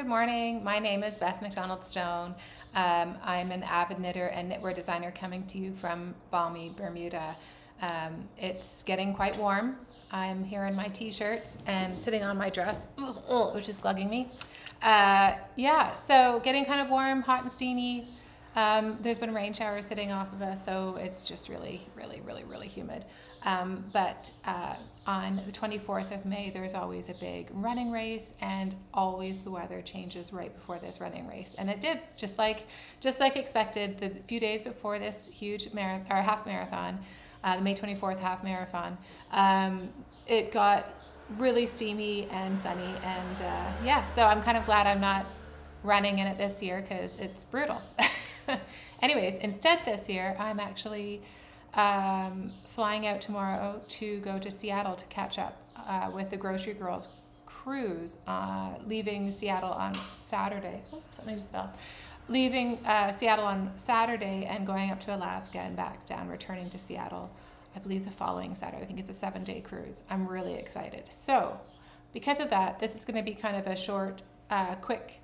good morning. My name is Beth MacDonald Stone. I'm an avid knitter and knitwear designer coming to you from balmy Bermuda. It's getting quite warm. I'm here in my t-shirts and sitting on my dress, which is slugging me. Yeah, so getting kind of warm, hot and steamy. There's been rain showers sitting off of us, so it's just really humid. But on the 24th of May, there's always a big running race, and always the weather changes right before this running race. And it did, just like expected. The few days before this huge half marathon, the May 24th half marathon, it got really steamy and sunny, and yeah, so I'm kind of glad I'm not running in it this year because it's brutal. Anyways, instead this year I'm actually flying out tomorrow to go to Seattle to catch up with the Grocery Girls cruise, leaving Seattle on Saturday. Oh, something just fell. Leaving Seattle on Saturday and going up to Alaska and back down, returning to Seattle, I believe the following Saturday. I think it's a 7-day cruise. I'm really excited. So because of that, this is going to be kind of a short, quick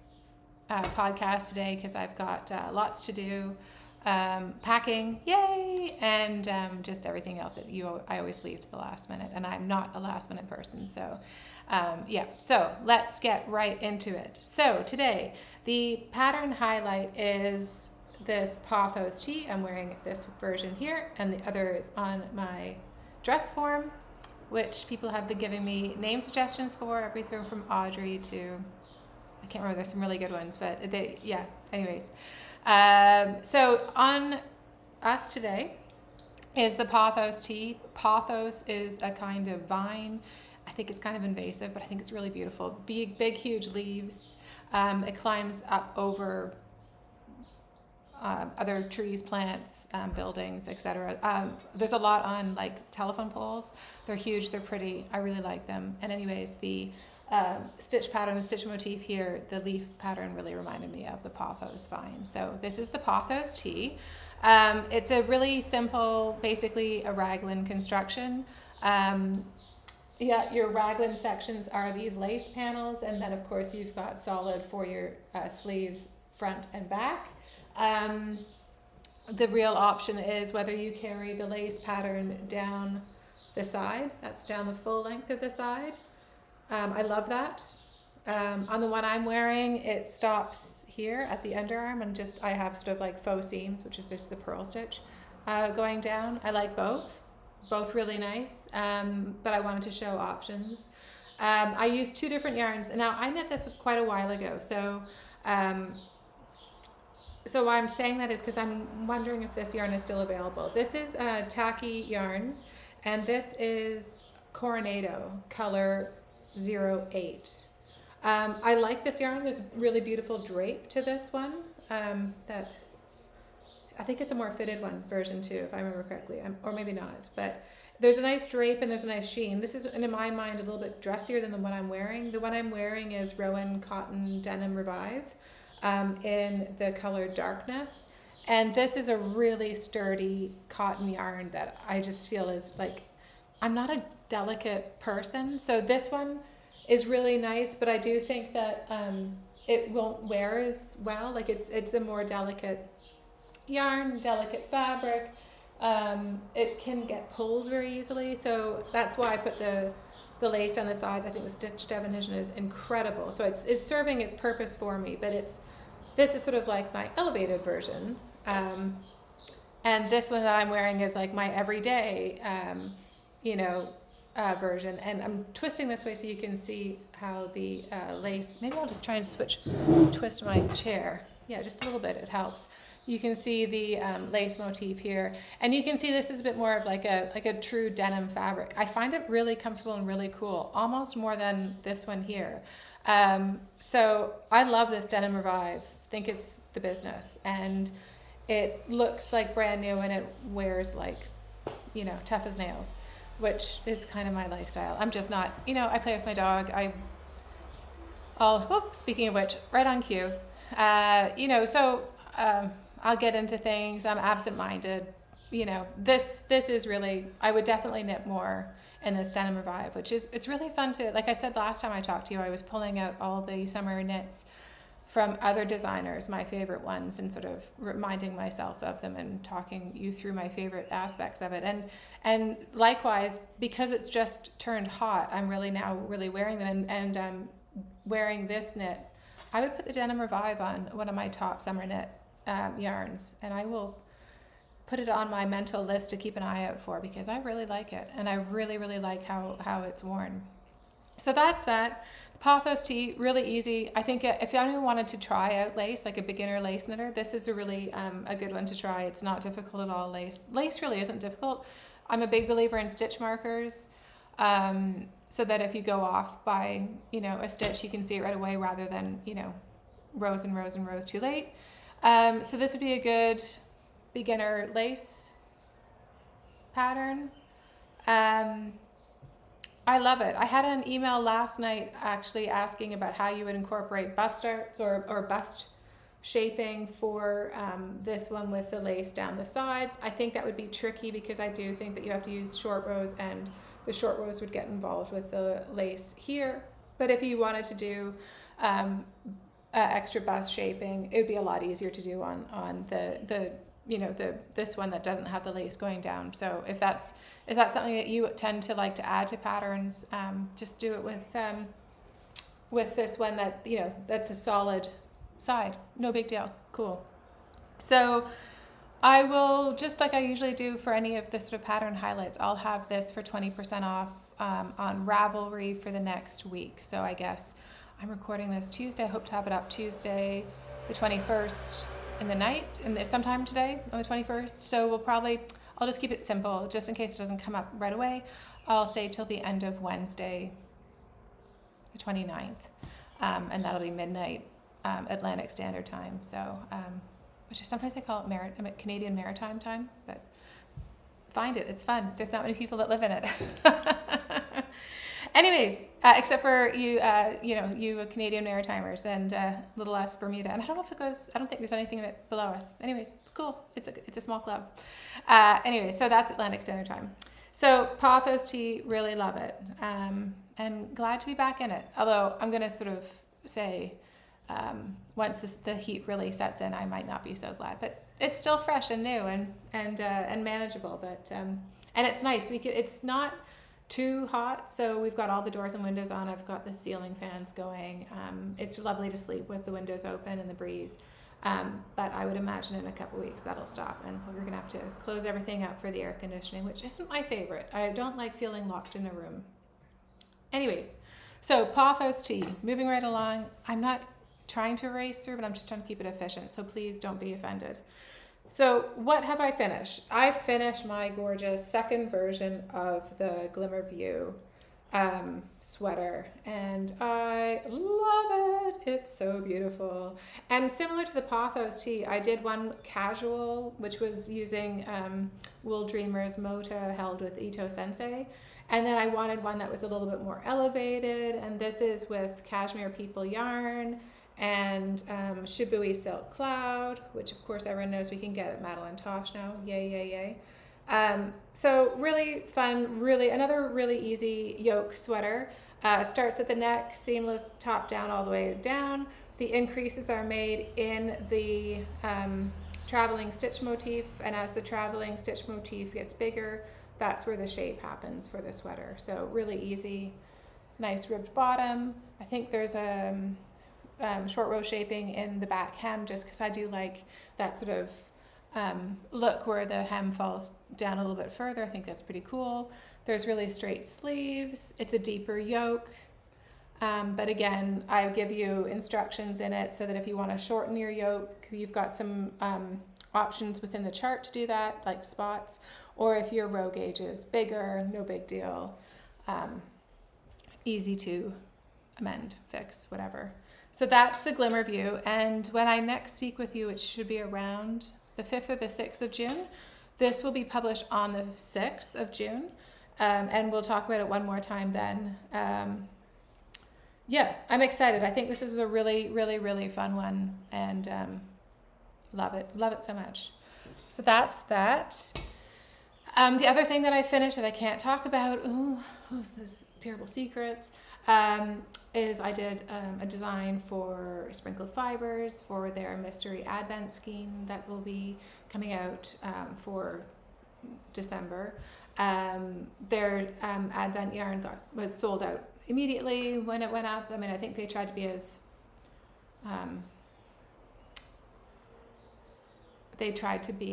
podcast today because I've got lots to do. Packing, yay, and just everything else that I always leave to the last minute, and I'm not a last minute person, so yeah, so let's get right into it. So today the pattern highlight is this Pothos Tee. I'm wearing this version here, and the other is on my dress form, which people have been giving me name suggestions for, everything from Audrey to, I can't remember, there's some really good ones, but yeah, anyways. So on us today is the Pothos Tee. Pothos is a kind of vine. I think it's kind of invasive, but I think it's really beautiful. Big, huge leaves. It climbs up over other trees, plants, buildings, etc. There's a lot on like telephone poles. They're huge, they're pretty. I really like them. And anyways, the stitch pattern, the stitch motif here, the leaf pattern really reminded me of the Pothos vine. So this is the Pothos Tee. It's a really simple, basically a raglan construction. Yeah, your raglan sections are these lace panels, and then of course you've got solid for your sleeves, front and back. The real option is whether you carry the lace pattern down the side, that's down the full length of the side. I love that. On the one I'm wearing, it stops here at the underarm, and I have sort of like faux seams, which is basically the purl stitch, going down. I like both really nice, but I wanted to show options. I used 2 different yarns, and now I knit this quite a while ago, so so why I'm saying that is because I'm wondering if this yarn is still available. This is Tahki Yarns, and this is Coronado, color 08. I like this yarn. There's a really beautiful drape to this one. That I think it's a more fitted one version too, if I remember correctly, or maybe not. But there's a nice drape and there's a nice sheen. This is, in my mind, a little bit dressier than the one I'm wearing. The one I'm wearing is Rowan Denim Revive in the color Darkness. And this is a really sturdy cotton yarn that I just feel is like, I'm not a delicate person, so this one is really nice, but I do think that it won't wear as well. Like it's a more delicate yarn, delicate fabric. It can get pulled very easily, so that's why I put the lace on the sides. I think the stitch definition is incredible. So it's serving its purpose for me, but this is sort of like my elevated version. And this one that I'm wearing is like my everyday, version. And I'm twisting this way so you can see how the lace, maybe I'll just try and twist my chair. Yeah, just a little bit, it helps. You can see the lace motif here, and you can see this is a bit more of like a true denim fabric. I find it really comfortable and really cool, almost more than this one here. So I love this Denim Revive. Think it's the business, and it looks like brand new, and it wears like, tough as nails, which is kind of my lifestyle. I'm just not, I play with my dog. Speaking of which, right on cue. I'll get into things. I'm absent-minded. This is really, I would definitely knit more in this Denim Revive, it's really fun to, like I said last time I talked to you, I was pulling out all the summer knits from other designers, my favorite ones, and sort of reminding myself of them and talking you through my favorite aspects of it. And likewise, because it's just turned hot, I'm really now wearing them, and wearing this knit. I would put the Denim Revive on one of my top summer knit yarns, and I will put it on my mental list to keep an eye out for, because I really like it, and I really like how it's worn. So that's that. Pothos Tee, really easy. I think if anyone wanted to try out lace, like a beginner lace knitter, this is a really a good one to try. It's not difficult at all. Lace really isn't difficult. I'm a big believer in stitch markers, so that if you go off by, you know, a stitch, you can see it right away rather than, you know, rows and rows and rows too late. So this would be a good beginner lace pattern. I love it. I had an email last night actually asking about how you would incorporate bust darts or bust shaping for this one with the lace down the sides. I think that would be tricky because I do think that you have to use short rows, and the short rows would get involved with the lace here. But if you wanted to do extra bust shaping, it would be a lot easier to do on the you know, this one that doesn't have the lace going down. So if that's something that you tend to like to add to patterns, just do it with this one that, you know, that's a solid side. No big deal. Cool. So I will, just like I usually do for any of the sort of pattern highlights, I'll have this for 20% off on Ravelry for the next week. So I guess I'm recording this Tuesday. I hope to have it up Tuesday the 21st in the night, sometime today on the 21st. So I'll just keep it simple, just in case it doesn't come up right away. I'll say till the end of Wednesday, the 29th, and that'll be midnight Atlantic Standard Time. So, which is sometimes I call it Canadian Maritime Time, but find it, it's fun. There's not many people that live in it. Anyways, except for you, you Canadian Maritimers, and a little less Bermuda. And I don't know if it goes, I don't think there's anything that below us. Anyways, it's cool. It's a small club. Anyway, so that's Atlantic Standard Time. So Pothos Tee, really love it. And glad to be back in it. Although I'm going to sort of say, once the heat really sets in, I might not be so glad. But it's still fresh and new and manageable. But and it's nice. It's not too hot, so we've got all the doors and windows on. I've got the ceiling fans going. It's lovely to sleep with the windows open and the breeze, but I would imagine in a couple weeks that'll stop, and we're gonna have to close everything up for the air conditioning, which isn't my favorite. I don't like feeling locked in a room. Anyways, so Pothos Tee, moving right along. I'm not trying to race through, but I'm just trying to keep it efficient, so please don't be offended. So what have I finished? I finished my gorgeous second version of the Glimmerview sweater, and I love it. It's so beautiful. And similar to the Pothos Tee, I did one casual, which was using Wool Dreamer's Mota held with Ito Sensei. And then I wanted one that was a little bit more elevated, and this is with Cashmere People Yarn and Shibui Silk Cloud, which of course everyone knows we can get at Madeline Tosh now. Yay, yay, yay. So really fun, another really easy yoke sweater. Starts at the neck, seamless top down all the way down. The increases are made in the traveling stitch motif, and as the traveling stitch motif gets bigger, that's where the shape happens for the sweater. So really easy, nice ribbed bottom. I think there's a short row shaping in the back hem, just because I do like that sort of look where the hem falls down a little bit further. I think that's pretty cool. There's really straight sleeves. It's a deeper yoke, but again, I give you instructions in it so that if you want to shorten your yoke, you've got some options within the chart to do that, like spots, or if your row gauge is bigger, no big deal, easy to amend, fix, whatever. So that's the Glimmerview, and when I next speak with you, it should be around the 5th or the 6th of June. This will be published on the 6th of June, and we'll talk about it one more time then. Yeah, I'm excited. I think this is a really fun one, and love it so much. So that's that. The other thing that I finished that I can't talk about, what's this terrible secrets, is I did a design for Sprinkled Fibers for their mystery advent scheme that will be coming out for December. Their advent yarn was sold out immediately when it went up. I mean, I think they tried to be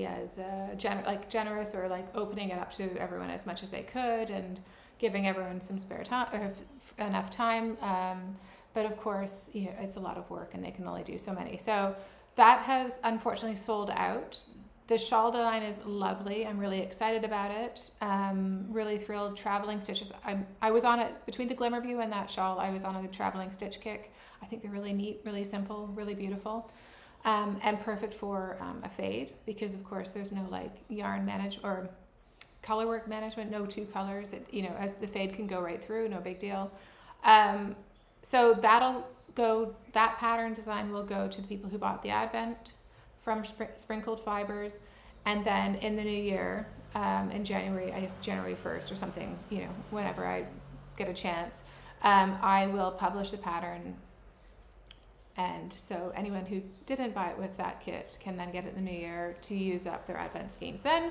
as generous, or like opening it up to everyone as much as they could and giving everyone some spare time, or enough time. But of course, yeah, it's a lot of work and they can only do so many. So that has unfortunately sold out. The shawl design is lovely. I'm really excited about it. Really thrilled. Traveling stitches. I was on it between the Glimmerview and that shawl. I was on a traveling stitch kick. I think they're really neat, really simple, really beautiful. And perfect for a fade, because of course there's no like yarn management or colorwork management, no two colors. It, you know, as the fade can go right through, no big deal. So that pattern design will go to the people who bought the advent from Sprinkled Fibers, and then in the new year, in January, I guess January 1st or something, you know, whenever I get a chance, I will publish the pattern. And so anyone who didn't buy it with that kit can then get it in the new year to use up their advent schemes then,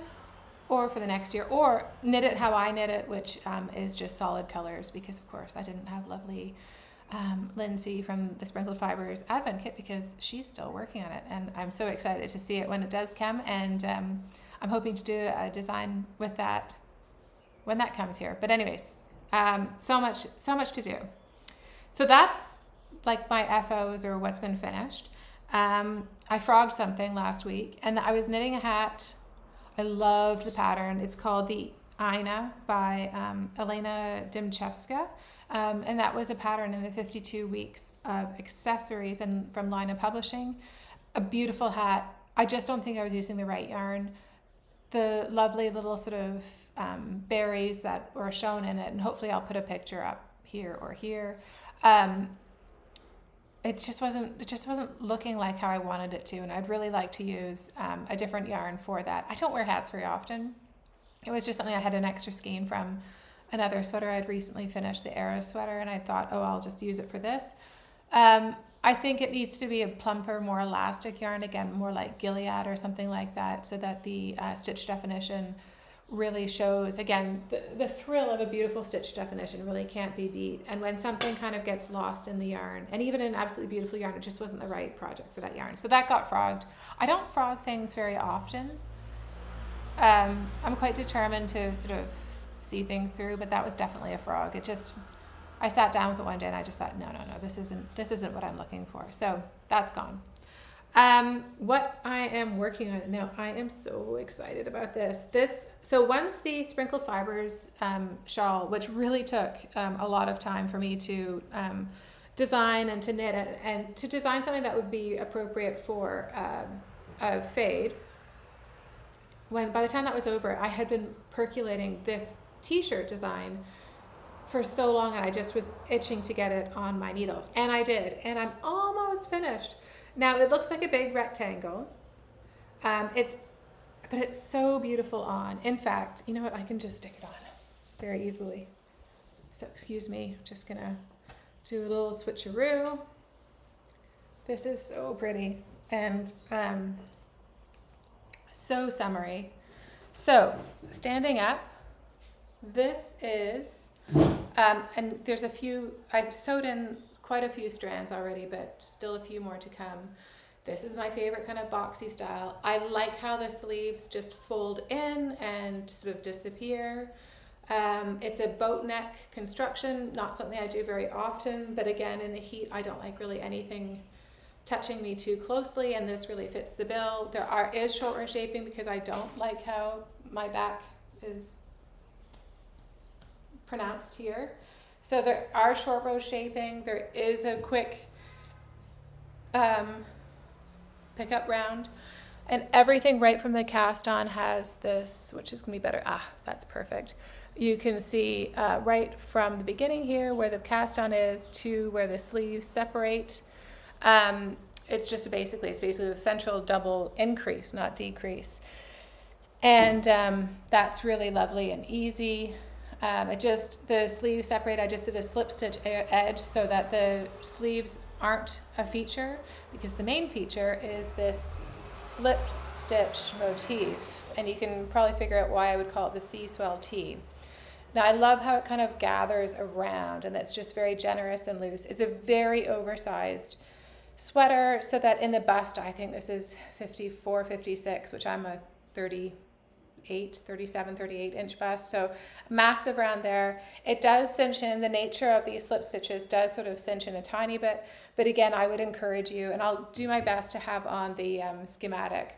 or for the next year, or knit it how I knit it, which is just solid colors, because of course I didn't have lovely Lindsay from the Sprinkled Fibers advent kit, because she's still working on it, and I'm so excited to see it when it does come. And I'm hoping to do a design with that when that comes here. But anyways, so much to do. So that's like my FOs, or what's been finished. I frogged something last week, and I was knitting a hat. I loved the pattern. It's called the Ina by Elena Dimchevska. And that was a pattern in the 52 weeks of accessories and from Laine Publishing. A beautiful hat. I just don't think I was using the right yarn. The lovely little sort of berries that were shown in it, and hopefully I'll put a picture up here or here. It just wasn't looking like how I wanted it to, and I'd really like to use a different yarn for that. I don't wear hats very often. It was just something I had an extra skein from another sweater I'd recently finished, the Era sweater, and I thought, oh, I'll just use it for this. I think it needs to be a plumper, more elastic yarn, again, more like Gilead or something like that, so that the stitch definition really shows, again, the thrill of a beautiful stitch definition really can't be beat. And when something kind of gets lost in the yarn, and even an absolutely beautiful yarn, it just wasn't the right project for that yarn. So that got frogged. I don't frog things very often. I'm quite determined to sort of see things through, but that was definitely a frog. It just, I sat down with it one day and I just thought, no, this isn't what I'm looking for. So that's gone. What I am working on now, I am so excited about this. So once the Sprinkled Fibers shawl, which really took a lot of time for me to design and to knit it, and to design something that would be appropriate for a fade. By the time that was over, I had been percolating this t-shirt design for so long, and I just was itching to get it on my needles, and I did, and I'm almost finished. Now it looks like a big rectangle, but it's so beautiful on. In fact, you know what? I can just stick it on very easily. So excuse me, I'm just gonna do a little switcheroo. This is so pretty and so summery. So standing up, this is, and there's a few, I've sewed in quite a few strands already, but still a few more to come. This is my favorite kind of boxy style. I like how the sleeves just fold in and sort of disappear. It's a boat neck construction, not something I do very often, but again, in the heat, I don't like really anything touching me too closely, and this really fits the bill. There is short row shaping because I don't like how my back is pronounced here. So there are short row shaping. There is a quick pickup round, and everything right from the cast on has this, which is gonna be better. That's perfect. You can see right from the beginning here where the cast on is to where the sleeves separate. It's basically the central double increase, not decrease. And that's really lovely and easy. The sleeves separate, I just did a slip stitch edge so that the sleeves aren't a feature, because the main feature is this slip stitch motif, and you can probably figure out why I would call it the Swell tee. Now I love how it kind of gathers around, and it's just very generous and loose. It's a very oversized sweater, so that in the bust, I think this is 54, 56, which I'm a 37, 38 inch bust, so massive around there. It does cinch in. The nature of these slip stitches does sort of cinch in a tiny bit, but again, I would encourage you, and I'll do my best to have on the schematic,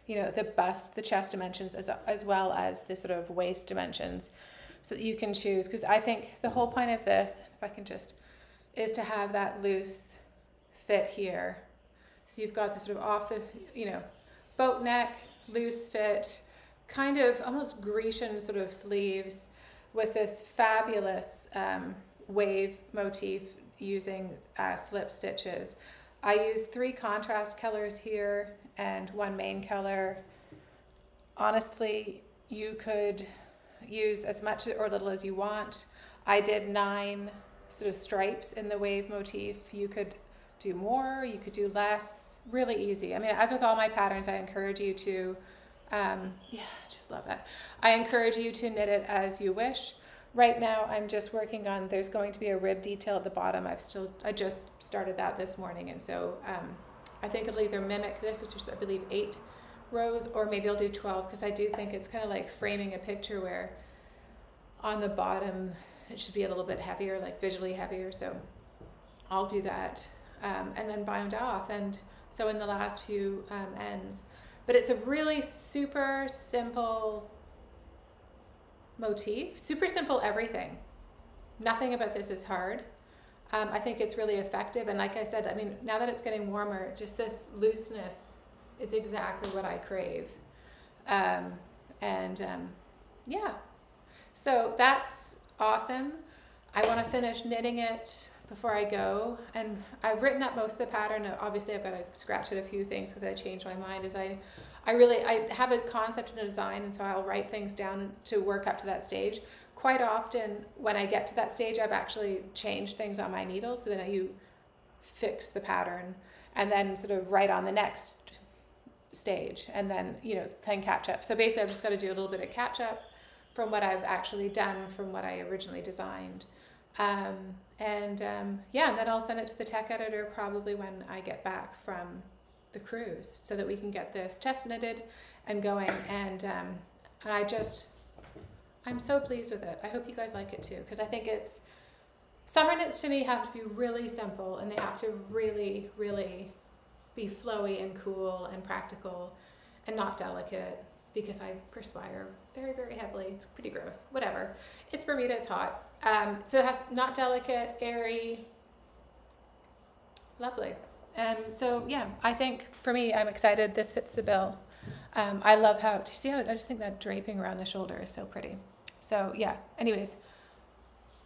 you know, the bust, the chest dimensions, as well as the sort of waist dimensions, so that you can choose, because I think the whole point of this, if I can just, is to have that loose fit here. So you've got the sort of off the, you know, boat neck, loose fit, kind of almost Grecian sort of sleeves with this fabulous wave motif using slip stitches. I use 3 contrast colors here and 1 main color. Honestly, you could use as much or little as you want. I did 9 sort of stripes in the wave motif. You could do more, you could do less, really easy. I mean, as with all my patterns, I encourage you to, yeah, I just love it. I encourage you to knit it as you wish. Right now, I'm just working on, there's going to be a rib detail at the bottom. I just started that this morning, and so I think it'll either mimic this, which is, I believe, 8 rows, or maybe I'll do 12, because I do think it's kind of like framing a picture where on the bottom, it should be a little bit heavier, like visually heavier, so I'll do that. And then bind off, and so in the last few ends. But it's a really super simple motif, super simple everything. Nothing about this is hard. I think it's really effective, and like I said, I mean, now that it's getting warmer, just this looseness, it's exactly what I crave. Yeah, so that's awesome. I want to finish knitting it before I go, and I've written up most of the pattern. Obviously I've got to scratch at a few things because I changed my mind. As I have a concept and a design, and so I'll write things down to work up to that stage. Quite often when I get to that stage, I've actually changed things on my needle, so then you fix the pattern and then sort of write on the next stage, and then, you know, can catch up. So basically I've just got to do a little bit of catch up from what I've actually done from what I originally designed. Yeah, and then I'll send it to the tech editor probably when I get back from the cruise, so that we can get this test knitted and going. And I'm so pleased with it. I hope you guys like it too, because I think it's, summer knits to me have to be really simple, and they have to really, really be flowy and cool and practical and not delicate, because I perspire very, very heavily. It's pretty gross. Whatever. It's Bermuda, it's hot. So it has not delicate, airy, lovely. So yeah, I think for me, I'm excited. This fits the bill. I love how, do you see how, I just think that draping around the shoulder is so pretty. So yeah, anyways,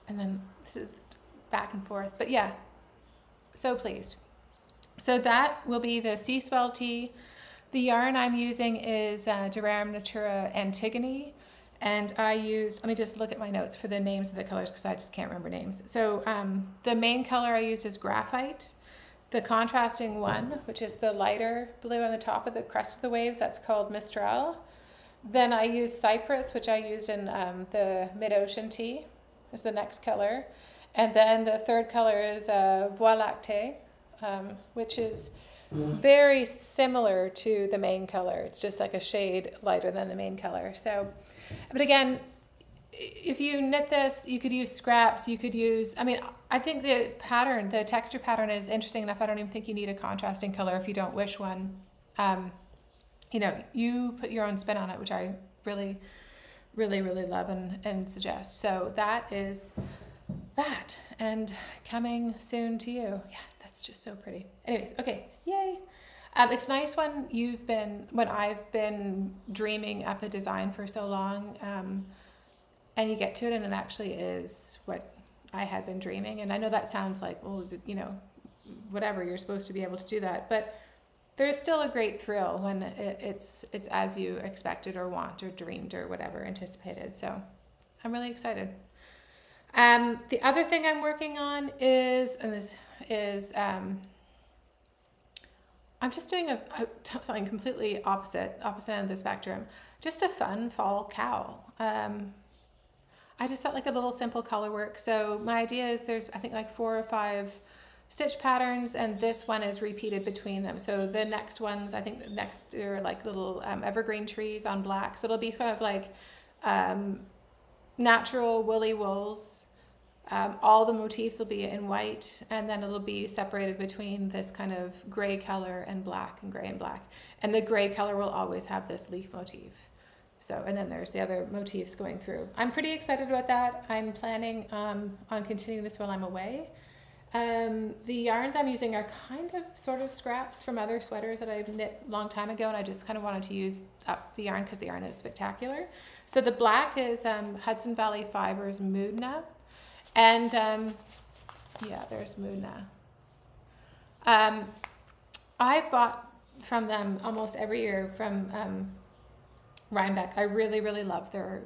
and then this is back and forth, but yeah, so pleased. So that will be the Swell tee. The yarn I'm using is DeRerum Natura Antigone, and I used, let me just look at my notes for the names of the colors because I just can't remember names. So the main color I used is Graphite. The contrasting one, which is the lighter blue on the top of the crest of the waves, that's called Mistral. Then I used Cypres, which I used in the Mid-Ocean Tee, is the next color. And then the third color is Voie Lactee, which is very similar to the main color. It's just like a shade lighter than the main color. So, but again, if you knit this, you could use scraps, you could use, I mean, I think the pattern, the texture pattern is interesting enough. I don't even think you need a contrasting color if you don't wish one. You know, you put your own spin on it, which I really, really, really love and suggest. So that is that, and coming soon to you. Yeah, that's just so pretty. Anyways, okay, yay. It's nice when I've been dreaming up a design for so long, and you get to it and it actually is what I had been dreaming. And I know that sounds like, well, you know, whatever, you're supposed to be able to do that, but there's still a great thrill when it's as you expected or want or dreamed or whatever anticipated. So I'm really excited. The other thing I'm working on is, and this is, I'm just doing something completely opposite end of the spectrum. Just a fun fall cowl. I just felt like a little simple color work. So my idea is there's, I think, like 4 or 5 stitch patterns, and this one is repeated between them. So the next ones, I think the next are like little evergreen trees on black. So it'll be kind of like natural woolly wools. All the motifs will be in white, and then it'll be separated between this kind of gray color and black and gray and black. And the gray color will always have this leaf motif. So, and then there's the other motifs going through. I'm pretty excited about that. I'm planning on continuing this while I'm away. The yarns I'm using are kind of sort of scraps from other sweaters that I've knit a long time ago, and I just kind of wanted to use up the yarn because the yarn is spectacular. So the black is Hudson Valley Fibers Mudna, and yeah, there's Mudna. I bought from them almost every year from Rhinebeck. I really, really love their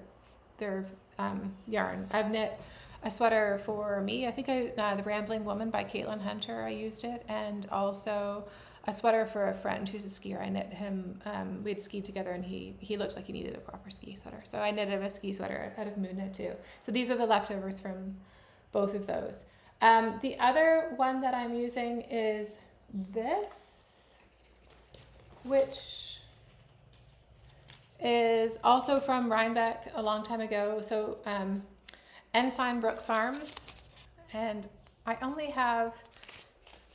yarn. I've knit a sweater for me. I think the Rambling Woman by Caitlin Hunter, I used it, and also a sweater for a friend who's a skier. I knit him, we had skied together, and he looked like he needed a proper ski sweater. So I knitted him a ski sweater out of Moodna too. So these are the leftovers from both of those. The other one that I'm using is this, which is also from Rhinebeck a long time ago. So Ensign Brook Farms, and I only have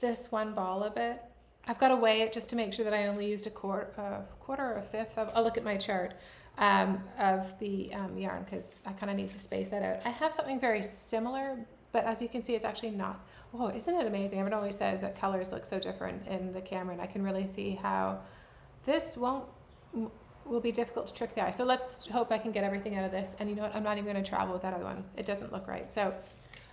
this one ball of it. I've got to weigh it just to make sure that I only used a quarter or a fifth of, I'll look at my chart, of the yarn, because I kind of need to space that out. I have something very similar, but as you can see, it's actually not. Whoa, isn't it amazing? Everyone always says that colors look so different in the camera, and I can really see how this will be difficult to trick the eye. So let's hope I can get everything out of this. And you know what? I'm not even going to travel with that other one. It doesn't look right. So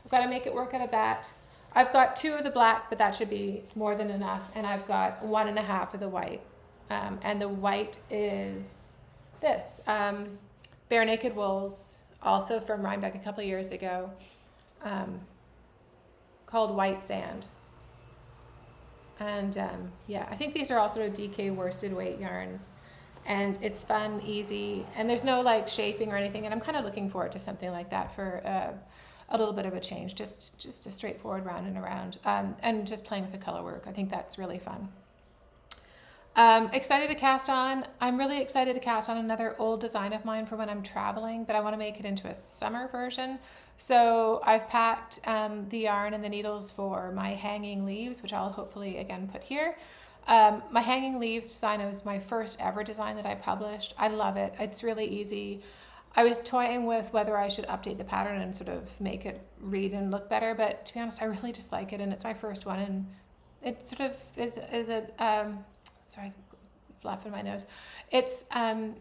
I've got to make it work out of that. I've got 2 of the black, but that should be more than enough. And I've got 1.5 of the white. And the white is this. Bare Naked Wools, also from Rhinebeck a couple of years ago, called White Sand. And yeah, I think these are all sort of DK worsted weight yarns. And it's fun, easy, and there's no like shaping or anything. And I'm kind of looking forward to something like that for a little bit of a change, just a straightforward round and around, and just playing with the color work. I think that's really fun. Excited to cast on. I'm really excited to cast on another old design of mine for when I'm traveling, but I want to make it into a summer version. So I've packed the yarn and the needles for my hanging leaves, which I'll hopefully again put here. My hanging leaves design was my first ever design that I published. I love it. It's really easy. I was toying with whether I should update the pattern and sort of make it read and look better, but to be honest, I really just like it, and it's my first one, and it sort of is a sorry, fluff in my nose. It's a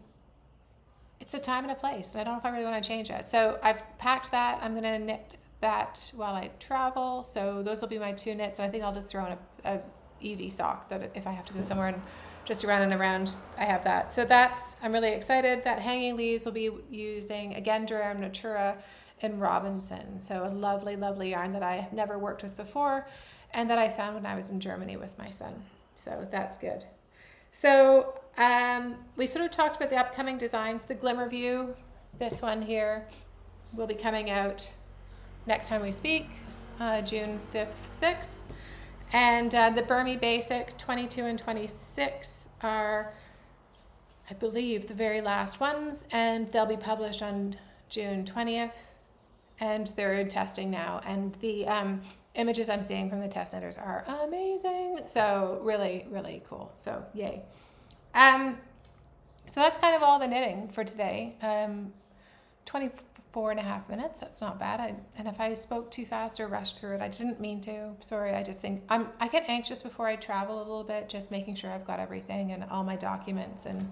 time and a place, and I don't know if I really want to change it. So I've packed that. I'm going to knit that while I travel. So those will be my 2 knits, and I think I'll just throw in a easy sock that if I have to go somewhere and just around and around, I have that. So I'm really excited. That hanging leaves will be using, again, DeRerum, Natura, and Robinson. So a lovely, lovely yarn that I have never worked with before, and that I found when I was in Germany with my son. So that's good. So we sort of talked about the upcoming designs. The Glimmerview, this one here, will be coming out next time we speak, June 5th, 6th. And the Burmy Basic 22 and 26 are, I believe, the very last ones, and they'll be published on June 20th, and they're in testing now. And the images I'm seeing from the test centers are amazing. So really, really cool. So yay. So that's kind of all the knitting for today. 24.5 minutes, that's not bad. And if I spoke too fast or rushed through it, I didn't mean to. Sorry, I just think I get anxious before I travel a little bit, just making sure I've got everything and all my documents and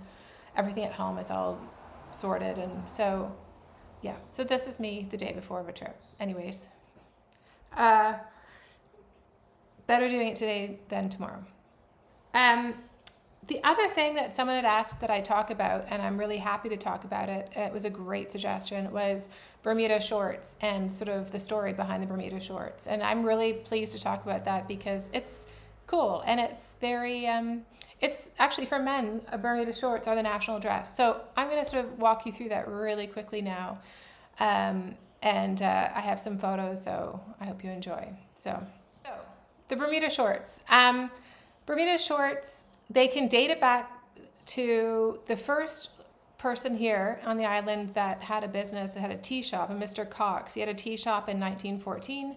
everything at home is all sorted. And so, yeah, so this is me the day before of a trip. Anyways, better doing it today than tomorrow. The other thing that someone had asked that I talk about, and I'm really happy to talk about it, it was a great suggestion, was Bermuda shorts and sort of the story behind the Bermuda shorts. And I'm really pleased to talk about that because it's cool and it's very, it's actually for men, Bermuda shorts are the national dress. So I'm going to sort of walk you through that really quickly now. I have some photos, so I hope you enjoy. So the Bermuda shorts. Bermuda shorts, they can date it back to the first person here on the island that had a business, that had a tea shop, a Mr. Cox. He had a tea shop in 1914,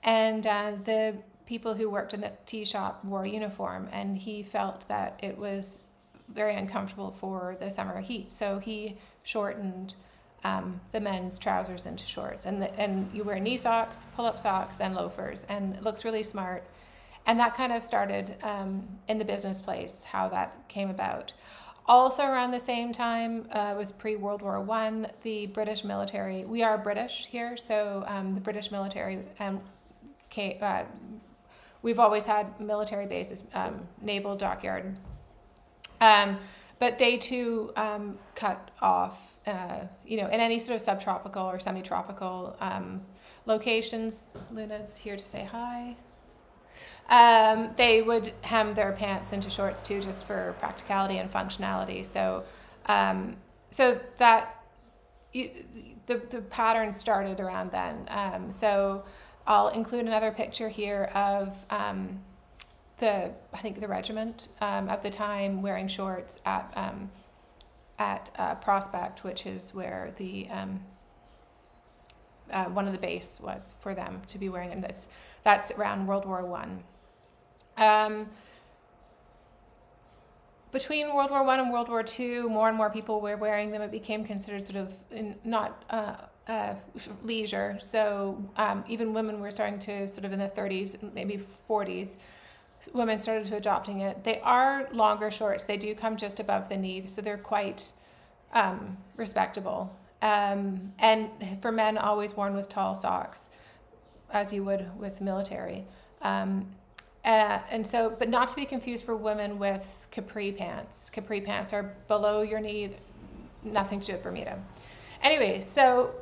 and the people who worked in the tea shop wore a uniform, and he felt that it was very uncomfortable for the summer heat, so he shortened the men's trousers into shorts, and you wear knee socks, pull-up socks, and loafers, and it looks really smart. And that kind of started in the business place, how that came about. Also around the same time was pre-World War I, the British military, we are British here, so the British military, we've always had military bases, naval dockyard. But they too cut off, in any sort of subtropical or semi-tropical locations. Luna's here to say hi. They would hem their pants into shorts too, just for practicality and functionality. So, that the pattern started around then. So I'll include another picture here of I think the regiment of the time wearing shorts at Prospect, which is where the one of the base was for them to be wearing, and that's around World War I. Between World War I and World War II, more and more people were wearing them. It became considered sort of not leisure. So even women were starting to sort of in the 30s, maybe 40s, women started to adopting it. They are longer shorts. They do come just above the knee, so they're quite respectable. And for men, always worn with tall socks, as you would with military. But not to be confused for women with capri pants. Capri pants are below your knee, nothing to do with Bermuda. Anyway, so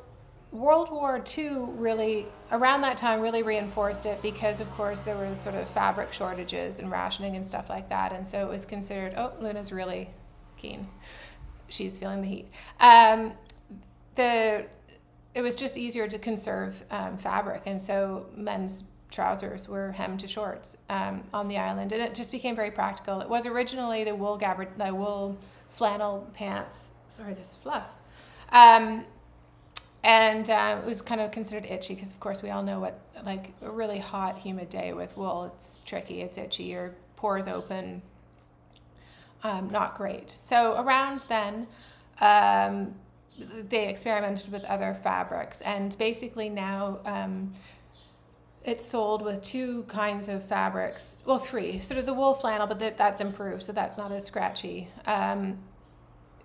World War II really, around that time, really reinforced it because, of course, there was sort of fabric shortages and rationing and stuff like that. And so it was considered, oh, Luna's really keen. She's feeling the heat. It was just easier to conserve fabric. And so men's trousers were hemmed to shorts on the island, and it just became very practical. It was originally the wool flannel pants. Sorry, this fluff. It was kind of considered itchy because, of course, we all know what, like, a really hot, humid day with wool, it's tricky, it's itchy, your pores open, not great. So around then, they experimented with other fabrics, and basically now it's sold with two kinds of fabrics, well, three, sort of the wool flannel, but that's improved, so that's not as scratchy.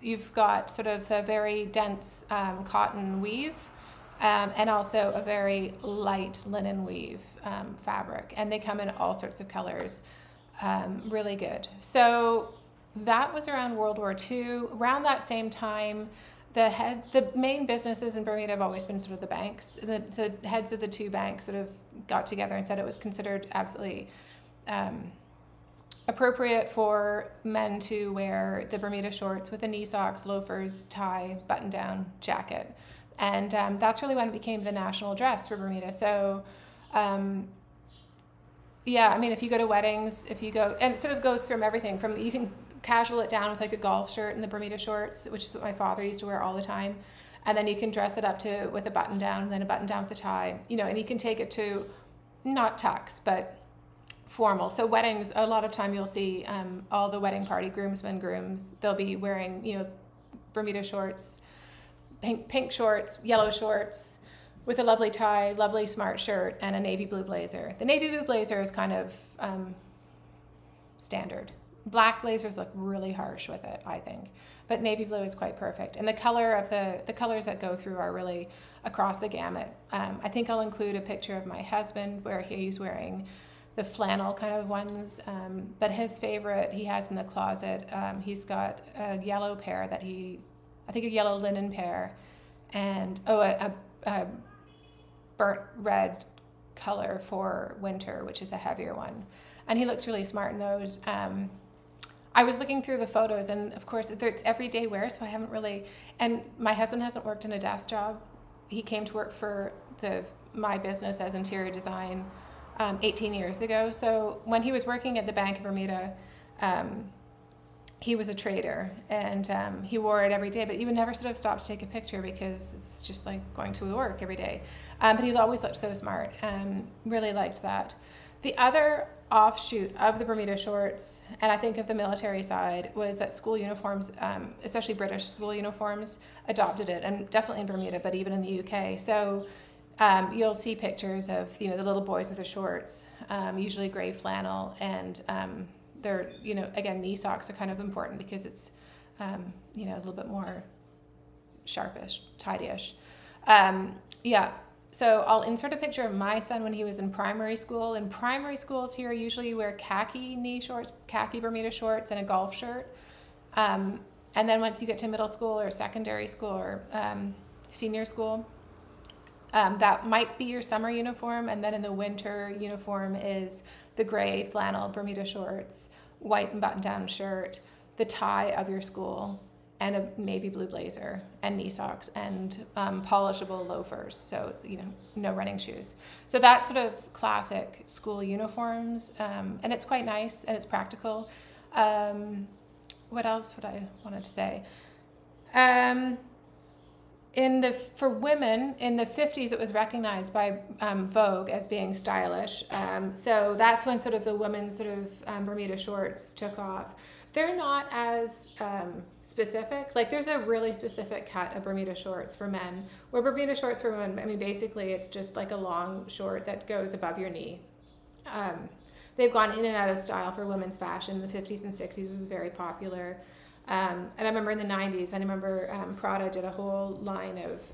You've got sort of the very dense cotton weave, and also a very light linen weave fabric, and they come in all sorts of colors, really good. So that was around World War II. Around that same time, the main businesses in Bermuda have always been sort of the banks. The heads of the two banks sort of got together and said it was considered absolutely appropriate for men to wear the Bermuda shorts with the knee socks, loafers, tie, button-down jacket. And that's really when it became the national dress for Bermuda. So, yeah, I mean, if you go to weddings, and it sort of goes through everything from, you can casual it down with like a golf shirt and the Bermuda shorts, which is what my father used to wear all the time. And then you can dress it up with a button down, and then a button down with a tie, and you can take it to not tux, but formal. So weddings, a lot of time you'll see all the wedding party groomsmen, grooms, they'll be wearing, Bermuda shorts, pink shorts, yellow shorts, with a lovely tie, lovely smart shirt, and a navy blue blazer. The navy blue blazer is kind of standard. Black blazers look really harsh with it, I think, but navy blue is quite perfect. And the color of the colors that go through are really across the gamut. I think I'll include a picture of my husband where he's wearing the flannel kind of ones. But his favorite he has in the closet, he's got a yellow pair that I think a yellow linen pair, and a burnt red color for winter, which is a heavier one. And he looks really smart in those. I was looking through the photos, and of course it's everyday wear, so I haven't really, and my husband hasn't worked in a desk job. He came to work for my business as interior design 18 years ago. So when he was working at the Bank of Bermuda, he was a trader, and he wore it every day, but he would never sort of stop to take a picture because it's just like going to work every day. But he always looked so smart, really liked that. The other offshoot of the Bermuda shorts, and I think of the military side, was that school uniforms, especially British school uniforms, adopted it, and definitely in Bermuda, but even in the UK. So you'll see pictures of the little boys with their shorts, usually gray flannel, and they're, again, knee socks are kind of important because it's, a little bit more sharpish, tidy-ish. Yeah, so I'll insert a picture of my son when he was in primary school. In primary schools here, usually you wear khaki knee shorts, khaki Bermuda shorts, and a golf shirt. And then once you get to middle school or secondary school or senior school, that might be your summer uniform, and then in the winter uniform is the gray flannel Bermuda shorts, white and button-down shirt, the tie of your school, and a navy blue blazer, and knee socks, and polishable loafers, so no running shoes. So that's sort of classic school uniforms, and it's quite nice and it's practical. What else would I wanted to say? For women, in the 50s, it was recognized by Vogue as being stylish. So that's when sort of the women's sort of Bermuda shorts took off. They're not as specific. Like, there's a really specific cut of Bermuda shorts for men, where Bermuda shorts for women, I mean, basically it's just like a long short that goes above your knee. They've gone in and out of style for women's fashion. The 50s and 60s was very popular. And I remember in the 90s, I remember Prada did a whole line of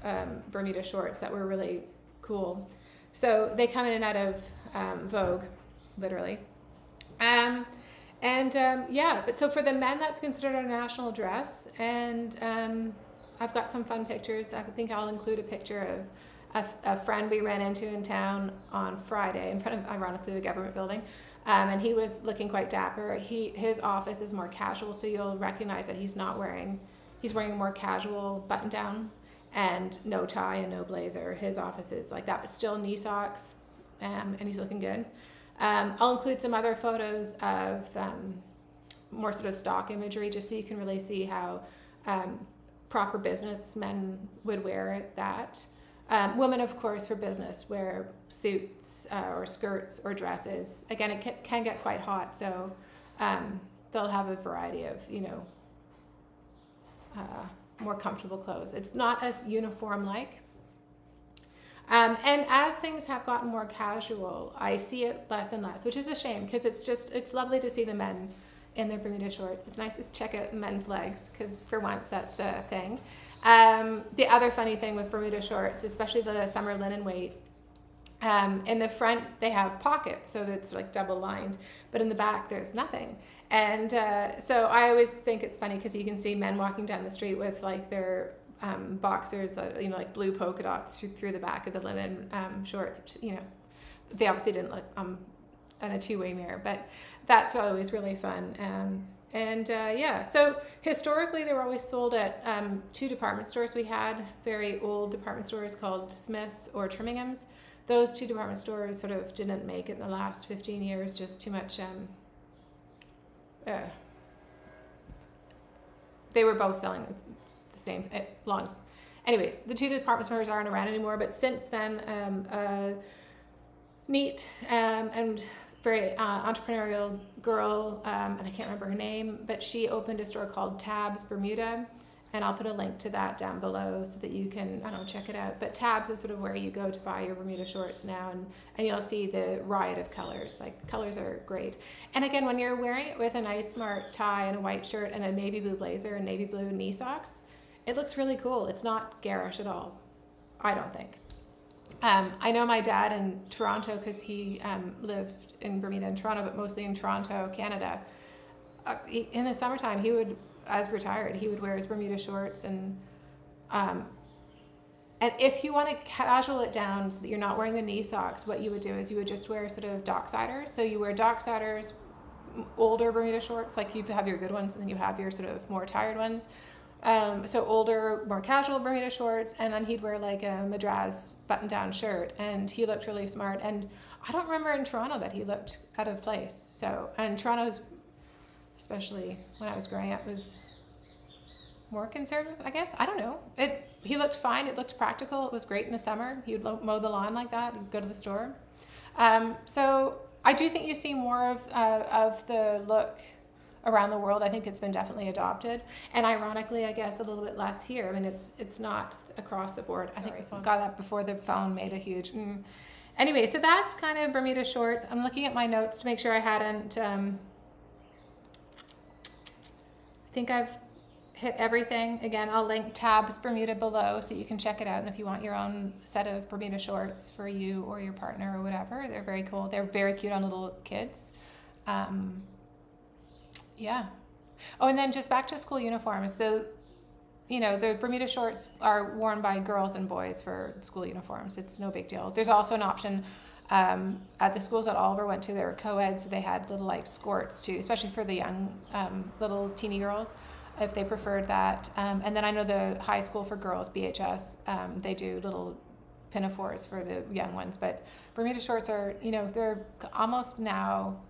Bermuda shorts that were really cool. So they come in and out of Vogue, literally. Yeah, but so for the men, that's considered our national dress. And I've got some fun pictures. I think I'll include a picture of a friend we ran into in town on Friday in front of, ironically, the government building. And he was looking quite dapper. His office is more casual, so you'll recognize that he's wearing a more casual button down and no tie and no blazer. His office is like that, but still knee socks, and he's looking good. I'll include some other photos of more sort of stock imagery, just so you can really see how proper businessmen would wear that. Women, of course, for business, wear suits or skirts or dresses. Again, it can get quite hot, so they'll have a variety of, more comfortable clothes. It's not as uniform-like. And as things have gotten more casual, I see it less and less, which is a shame, because it's lovely to see the men in their Bermuda shorts. It's nice to check out men's legs, because for once that's a thing. The other funny thing with Bermuda shorts, especially the summer linen weight, in the front they have pockets, so that it's like double lined, but in the back there's nothing. And so I always think it's funny because you can see men walking down the street with like their boxers that, like blue polka dots through the back of the linen shorts, which, they obviously didn't look on a two-way mirror, but that's always really fun. Yeah, so historically they were always sold at two department stores. We had very old department stores called Smith's or Trimmingham's. Those two department stores sort of didn't make it in the last 15 years, just too much, they were both selling the same long. Anyways, the two department stores aren't around anymore, but since then, a neat and very entrepreneurial girl, and I can't remember her name, but she opened a store called Tabs Bermuda, and I'll put a link to that down below so that you can, check it out. But Tabs is sort of where you go to buy your Bermuda shorts now, and you'll see the riot of colors. Like, the colors are great. And again, when you're wearing it with a nice smart tie and a white shirt and a navy blue blazer and navy blue knee socks, it looks really cool. It's not garish at all, I don't think. I know my dad in Toronto, because he lived in Bermuda and Toronto, but mostly in Toronto, Canada. In the summertime, he would, as retired, he would wear his Bermuda shorts, and if you want to casual it down so that you're not wearing the knee socks, what you would do is you would just wear sort of docksiders. So you wear docksiders, older Bermuda shorts, like you have your good ones, and then you have your sort of more tired ones. So older, more casual Bermuda shorts, and then he'd wear like a Madras button-down shirt, and he looked really smart. And I don't remember in Toronto that he looked out of place. So, and Toronto's, especially when I was growing up, was more conservative, I guess. I don't know. He looked fine. It looked practical. It was great in the summer. He would mow the lawn like that. He'd go to the store. So I do think you see more of the look around the world. I think it's been definitely adopted, and ironically, I guess a little bit less here. I mean, it's not across the board. I think I got that before the phone made a huge. Anyway, so that's kind of Bermuda shorts. I'm looking at my notes to make sure I hadn't. I think I've hit everything. Again, I'll link Tabs Bermuda below so you can check it out. And if you want your own set of Bermuda shorts for you or your partner or whatever, they're very cool. They're very cute on little kids. Yeah. Oh, and then just back to school uniforms. The Bermuda shorts are worn by girls and boys for school uniforms. It's no big deal. There's also an option at the schools that Oliver went to. They were co-ed, so they had little like skirts too, especially for the young little teeny girls, if they preferred that. And then I know the high school for girls, BHS, they do little pinafores for the young ones. But Bermuda shorts are, they're almost now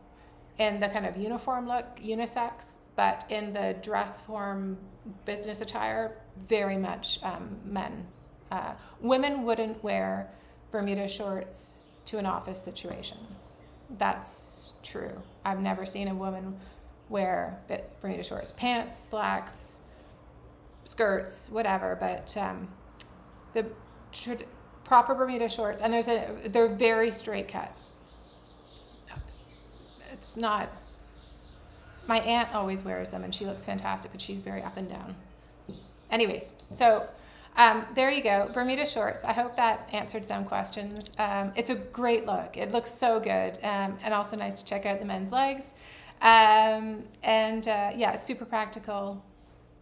in the kind of uniform look, unisex, but in the dress form, business attire, very much men. Women wouldn't wear Bermuda shorts to an office situation. That's true. I've never seen a woman wear Bermuda shorts, pants, slacks, skirts, whatever, but the proper Bermuda shorts, and they're very straight cut. It's not, my aunt always wears them and she looks fantastic, but she's very up and down. Anyways, so there you go, Bermuda shorts. I hope that answered some questions. It's a great look. It looks so good, and also nice to check out the men's legs. Yeah, it's super practical.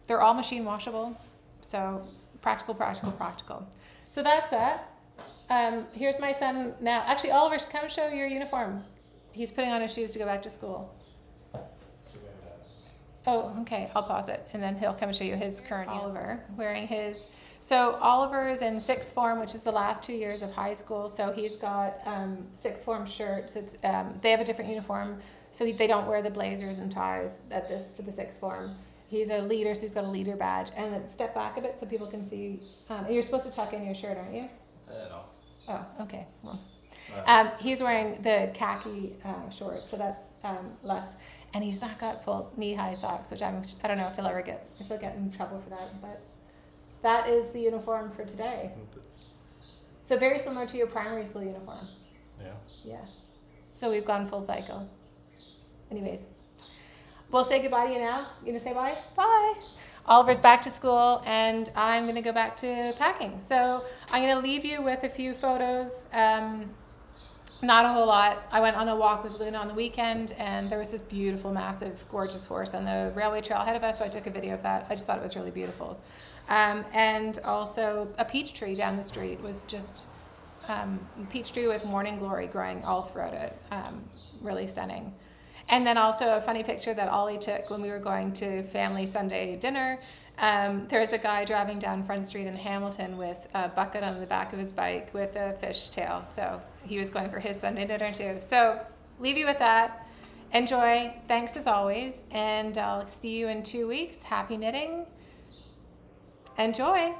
They're all machine washable, so practical, practical, practical. So that's it. Here's my son now. Actually, Oliver, come show your uniform. He's putting on his shoes to go back to school. Oh, okay, I'll pause it, and then he'll come and show you his current Oliver wearing his. So Oliver is in sixth form, which is the last 2 years of high school. So he's got sixth form shirts. They have a different uniform, so they don't wear the blazers and ties for the sixth form. He's a leader, so he's got a leader badge. And then step back a bit so people can see. You're supposed to tuck in your shirt, aren't you? No. Oh, okay. Well. He's wearing the khaki shorts, so that's less, and he's not got full knee-high socks, which I don't know if he'll get in trouble for that, but that is the uniform for today. So very similar to your primary school uniform. Yeah. Yeah. So we've gone full cycle. Anyways, we'll say goodbye to you now. You gonna say bye? Bye. Oliver's back to school, and I'm gonna go back to packing. So I'm gonna leave you with a few photos. Not a whole lot. I went on a walk with Luna on the weekend, and there was this beautiful, massive, gorgeous horse on the railway trail ahead of us, so I took a video of that. I just thought it was really beautiful. And also a peach tree down the street was just peach tree with morning glory growing all throughout it. Really stunning. And then also a funny picture that Ollie took when we were going to family Sunday dinner. There was a guy driving down Front Street in Hamilton with a bucket on the back of his bike with a fish tail. So he was going for his Sunday dinner too. So leave you with that. Enjoy. Thanks as always. And I'll see you in 2 weeks. Happy knitting. Enjoy.